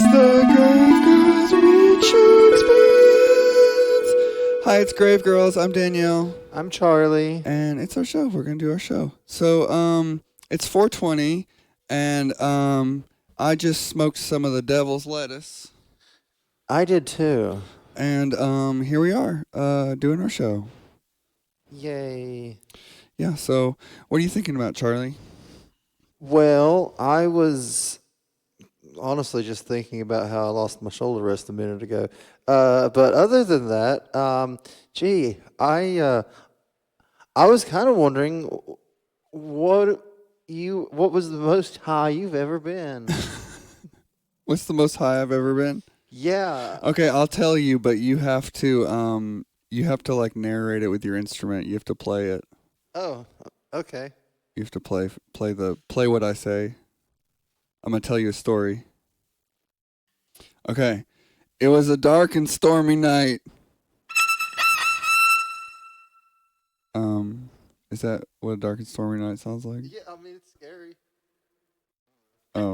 It's the Grave Girls Weed Show Experience. Hi, it's Grave Girls. I'm Danielle. I'm Charlie. And it's our show. We're going to do our show. So, it's 420, and I just smoked some of the devil's lettuce. I did too. And here we are, doing our show. Yay. Yeah, so what are you thinking about, Charlie? Well, I was honestly just thinking about how I lost my shoulder rest a minute ago. But other than that, I was kind of wondering what was the most high you've ever been? What's the most high I've ever been? Yeah. Okay, I'll tell you, but you have to like narrate it with your instrument. You have to play it. Oh, okay. You have to play what I say. I'm gonna tell you a story. Okay. It was a dark and stormy night. Is that what a dark and stormy night sounds like? Yeah, I mean it's scary. Oh.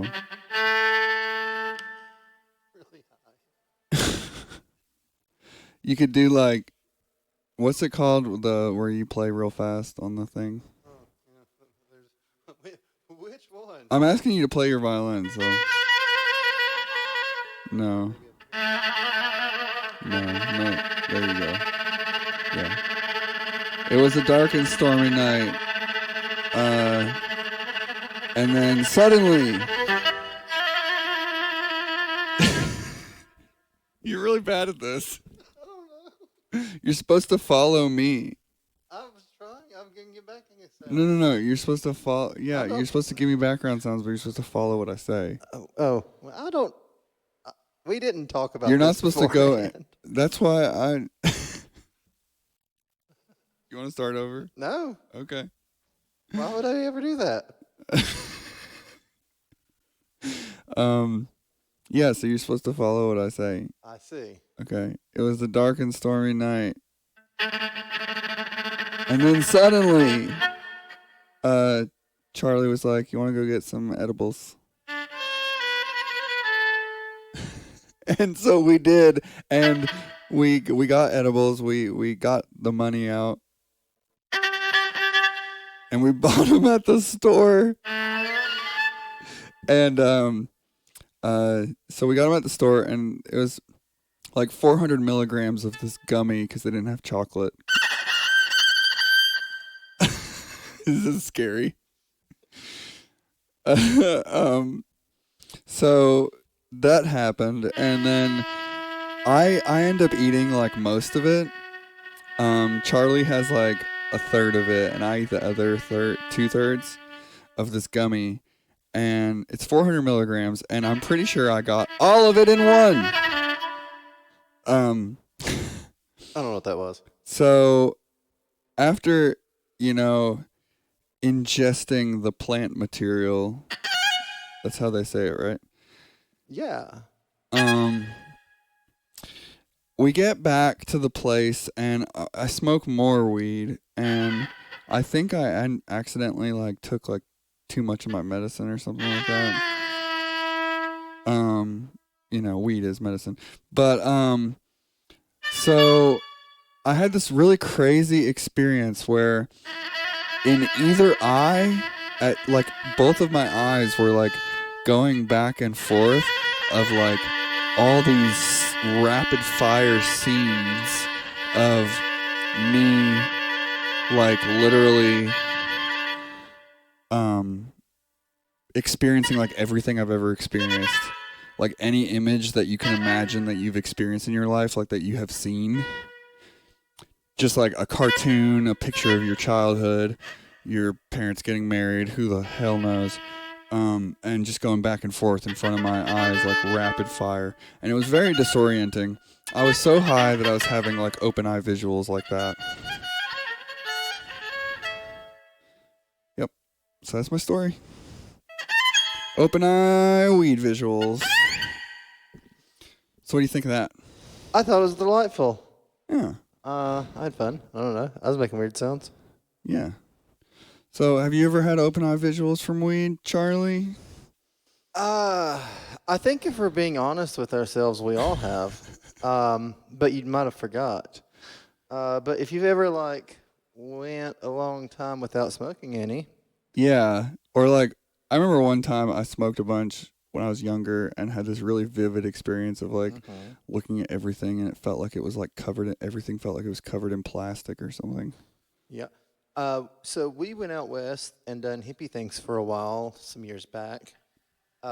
Really high. You could do like, what's it called? Where you play real fast on the thing? Oh, yeah. Which one? I'm asking you to play your violin, so. No. No. There you go. Yeah. It was a dark and stormy night. And then suddenly. You're really bad at this. I don't know. You're supposed to follow me. I was trying. I'm getting you back in a second. No. You're supposed to follow. Yeah, you're supposed to give me background sounds, but you're supposed to follow what I say. Well, I don't. We didn't talk about. You're not this supposed to go. beforehand. That's why I. You want to start over? No. Okay. Why would I ever do that? Yeah, so you're supposed to follow what I say. I see. Okay. It was a dark and stormy night. And then suddenly, Charlie was like, "You want to go get some edibles?" And so we did, and we got edibles. We got the money out, and we bought them at the store. And so we got them at the store, and it was like 400 milligrams of this gummy because they didn't have chocolate. This is scary. So that happened, and then I end up eating like most of it. Charlie has like a third of it, and I eat the other 2/3 of this gummy. And it's 400 milligrams, and I'm pretty sure I got all of it in one. I don't know what that was. So after, ingesting the plant material, that's how they say it, right? Yeah. We get back to the place, and I smoke more weed, and I think I accidentally took too much of my medicine or something like that. Weed is medicine. But so I had this really crazy experience where in either eye, at both of my eyes were going back and forth of all these rapid fire scenes of me literally experiencing everything I've ever experienced. Any image that you can imagine that you've experienced in your life, that you have seen. Just a cartoon, a picture of your childhood, your parents getting married, who the hell knows. And just going back and forth in front of my eyes rapid fire. And it was very disorienting. I was so high that I was having open eye visuals like that. Yep. So that's my story. Open eye weed visuals. So what do you think of that? I thought it was delightful. Yeah. I had fun. I don't know. I was making weird sounds. Yeah. So have you ever had open eye visuals from weed, Charlie? I think if we're being honest with ourselves, we all have. But you might have forgot. But if you've ever like went a long time without smoking any, Yeah. Or like, I remember one time I smoked a bunch when I was younger and had this really vivid experience of like looking at everything and it felt like it was like everything felt like it was covered in plastic or something. yeah. So we went out west and done hippie things for a while, some years back.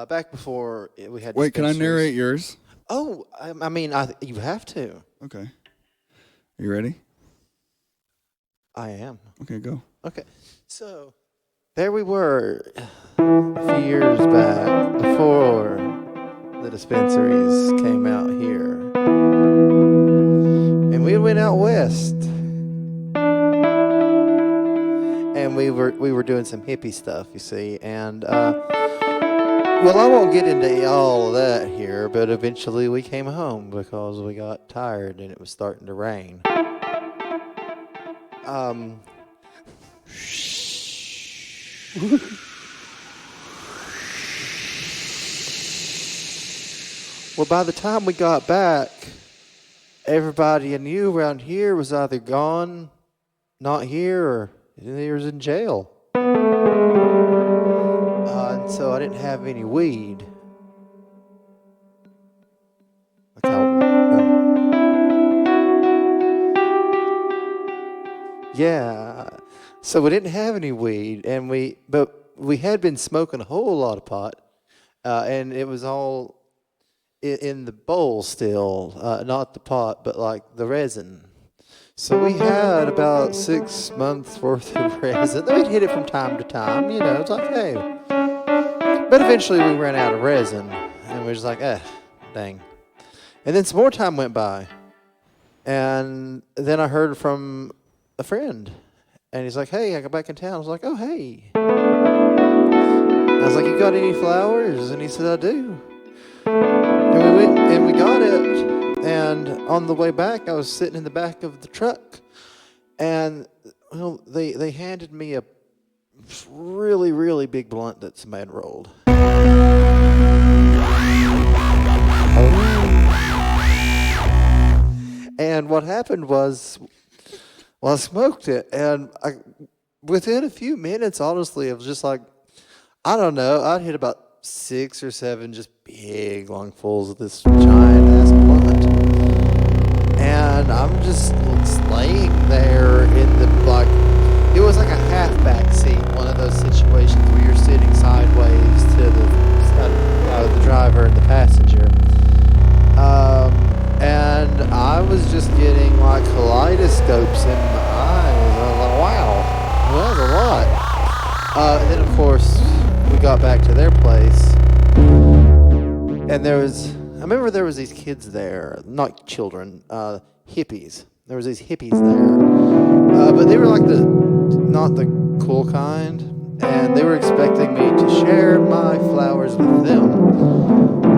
Back before we had. Wait, can I dispensaries. narrate yours? Oh, I mean, you have to. Okay. Are you ready? I am. Okay, go. Okay. So there we were a few years back before the dispensaries came out here. And we went out west. And we were doing some hippie stuff, you see, and well, I won't get into all of that here, but eventually we came home because we got tired and it was starting to rain. Well, by the time we got back, everybody I knew around here was either gone, not here, or they was in jail. And so I didn't have any weed. Yeah. So we didn't have any weed, but we had been smoking a whole lot of pot, and it was all in the bowl still, not the pot, but like the resin. So we had about 6 months worth of resin. We'd hit it from time to time, it's like, hey. But eventually we ran out of resin, and we were just like, dang. And then some more time went by, and then I heard from a friend, and he's like, hey, I got back in town. I was like, oh, hey. I was like, you got any flowers? And he said, I do. And we went and we got it, and on the way back, I was sitting in the back of the truck, and they handed me a really, really big blunt that somebody had rolled. And what happened was, I smoked it, and within a few minutes, honestly, it was just like, I don't know, I'd hit about 6 or 7 just big lungfuls of this giant ass blunt, and I'm just laying there in the it was like a half back seat, one of those situations where you're sitting sideways to the driver and the passenger, and I was just getting like kaleidoscopes in my eyes. I was like, wow, well, that was a lot. And then of course we got back to their place, and I remember there was these kids there, not children, hippies. There was these hippies there, but they were like not the cool kind, and they were expecting me to share my flowers with them,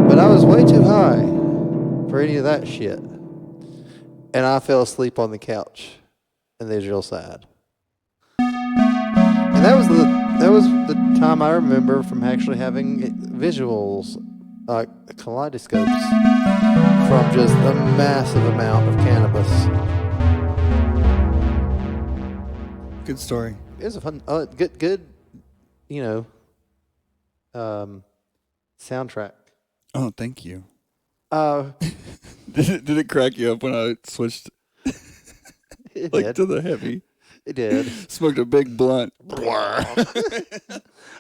but I was way too high for any of that shit, and I fell asleep on the couch, and they was real sad. And that was the time I remember from actually having visuals, like kaleidoscopes, from just a massive amount of cannabis. Good story. It was a fun, good, soundtrack. Oh, thank you. Uh, Did it crack you up when I switched it like did. to the heavy? It did. Smoked a big blunt. Well,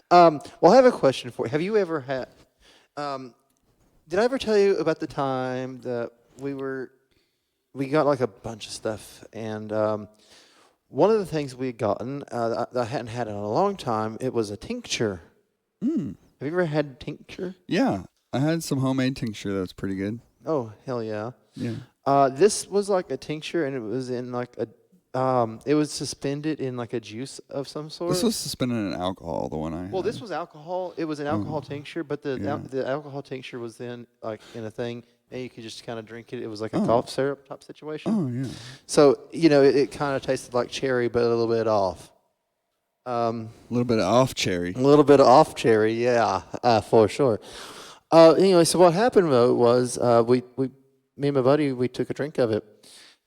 I have a question for you. Have you ever had? Did I ever tell you about the time that we got like a bunch of stuff, and one of the things we had gotten that I hadn't had in a long time, it was a tincture. Mm. Have you ever had tincture? Yeah, I had some homemade tincture that was pretty good. Oh, hell yeah. Yeah. This was like a tincture, and it was in like it was suspended in like a juice of some sort. This was suspended in alcohol, the one I had. Well, this was alcohol. It was an alcohol tincture, but the alcohol tincture was then like in a thing, and you could just kind of drink it. It was like a cough syrup type situation. Oh, yeah. So, it kind of tasted like cherry, but a little bit off. A little bit of off cherry. A little bit of off cherry, yeah, for sure. Anyway, so what happened though was me and my buddy, we took a drink of it.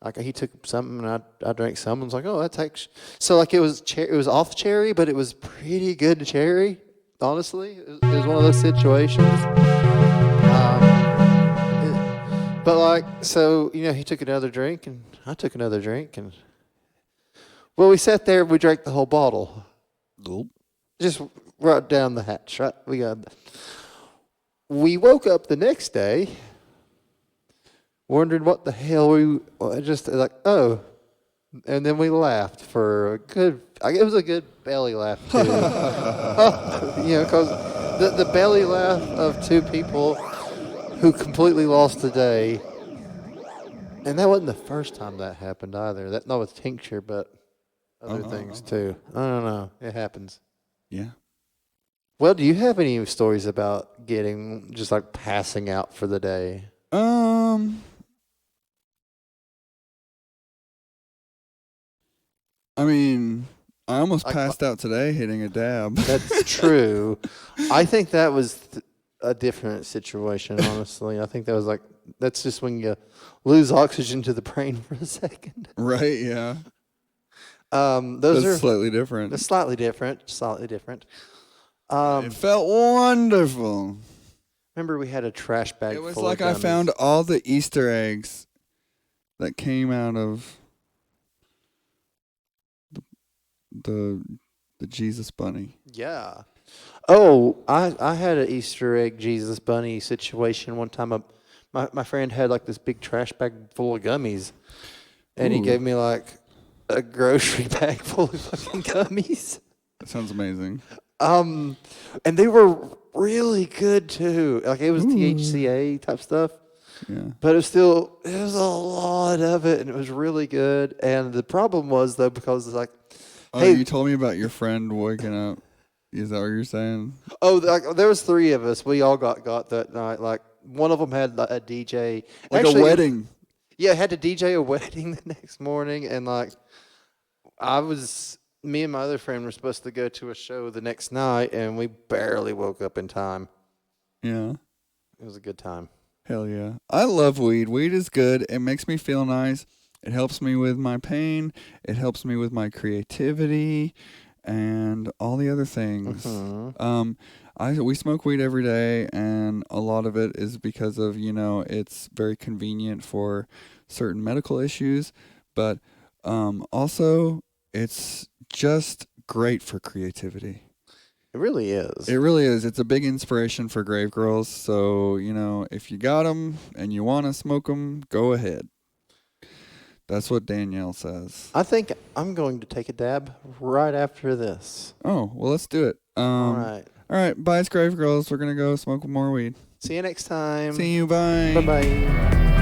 Like he took something and I drank some. And was like, oh, that's actually so like it was off cherry, but it was pretty good cherry. Honestly, it was one of those situations. But like so, he took another drink and I took another drink and well, we sat there and we drank the whole bottle. Gulp. Just right down the hatch. Right, we woke up the next day, wondering what the hell just like, oh, and then we laughed for a good. It was a good belly laugh too, because the belly laugh of two people who completely lost the day, and that wasn't the first time that happened either. That not with Tincture, but other things too. I don't know. It happens. Yeah. Well, do you have any stories about getting just like passing out for the day? I mean, I almost passed out today hitting a dab. That's true. I think that was a different situation, honestly. I think that was like, that's just when you lose oxygen to the brain for a second. Right, yeah. Those are slightly different. They're slightly different. It felt wonderful. Remember we had a trash bag It was full like of I gummies. found all the Easter eggs that came out of the Jesus bunny. Yeah. Oh, I had an Easter egg Jesus bunny situation one time. My friend had like this big trash bag full of gummies, and he gave me like a grocery bag full of fucking gummies. That sounds amazing. And they were really good too. Like it was THCA type stuff. Yeah. But it was a lot of it, and it was really good. And the problem was though, because it's like, hey, you told me about your friend waking up. Is that what you're saying? Oh, there was three of us. We all got that night. Like one of them had a DJ, like a wedding. Yeah, had to DJ a wedding the next morning, and like me and my other friend were supposed to go to a show the next night, and we barely woke up in time. Yeah, it was a good time. Hell yeah, I love weed. Weed is good. It makes me feel nice. It helps me with my pain. It helps me with my creativity. And all the other things. Mm-hmm. We smoke weed every day, and a lot of it is because of, it's very convenient for certain medical issues, but also it's just great for creativity. It really is. It really is. It's a big inspiration for grave girls. So, if you got them and you want to smoke them, go ahead. That's what Danielle says. I think I'm going to take a dab right after this. Oh, well, let's do it. All right. All right. Bye, Grave Girls. We're going to go smoke more weed. See you next time. See you. Bye. Bye-bye.